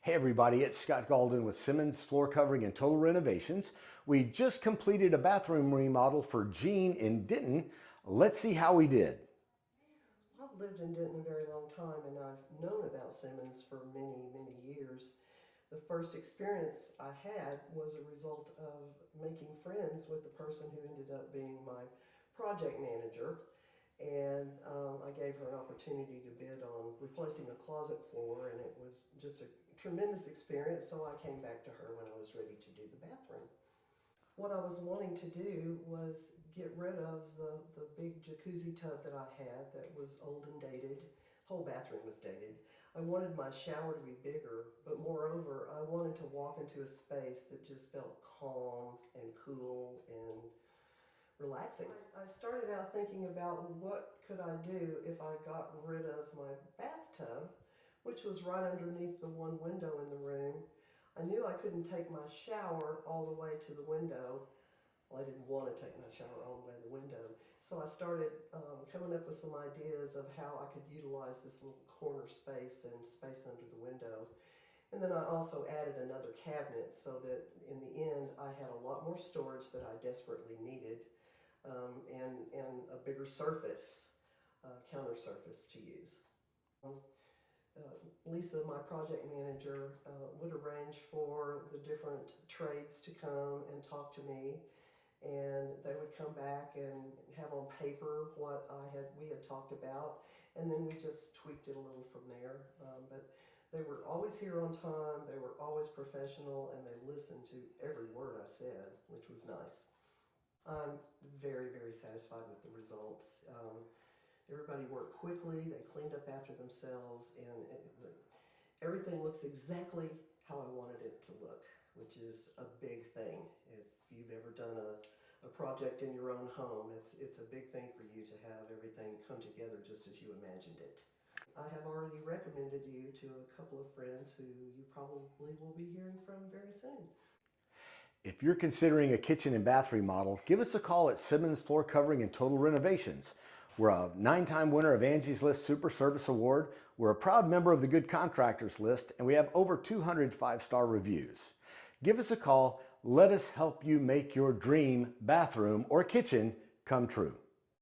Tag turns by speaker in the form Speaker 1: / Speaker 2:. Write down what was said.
Speaker 1: Hey everybody, it's Scott Galden with Simmons Floor Covering and Total Renovations. We just completed a bathroom remodel for Jean in Denton. Let's see how we did.
Speaker 2: I've lived in Denton a very long time and I've known about Simmons for many years. The first experience I had was a result of making friends with the person who ended up being my project manager. And I gave her an opportunity to bid on replacing a closet floor, and it was just a tremendous experience. So I came back to her when I was ready to do the bathroom. What I was wanting to do was get rid of the big jacuzzi tub that I had that was old and dated. The whole bathroom was dated. I wanted my shower to be bigger, but moreover, I wanted to walk into a space that just felt calm and cool and relaxing. I started out thinking about what could I do if I got rid of my bathtub, which was right underneath the one window in the room. I knew I couldn't take my shower all the way to the window. Well, I didn't want to take my shower all the way to the window. So I started coming up with some ideas of how I could utilize this little corner space and space under the window. And then I also added another cabinet so that in the end I had a lot more storage that I desperately needed, and a bigger surface, counter surface to use. Lisa, my project manager, would arrange for the different trades to come and talk to me, and they would come back and have on paper what we had talked about, and then we just tweaked it a little from there. But they were always here on time, they were always professional, and they listened to every word I said, which was nice. I'm very satisfied with the results. Everybody worked quickly, they cleaned up after themselves, and everything looks exactly how I wanted it to look, which is a big thing. If you've ever done a project in your own home, it's a big thing for you to have everything come together just as you imagined it. I have already recommended you to a couple of friends who you probably will be hearing from very soon.
Speaker 1: If you're considering a kitchen and bath remodel, give us a call at Simmons Floor Covering and Total Renovations. We're a 9-time winner of Angie's List Super Service Award. We're a proud member of the Good Contractors list, and we have over 200 5-star reviews. Give us a call. Let us help you make your dream bathroom or kitchen come true.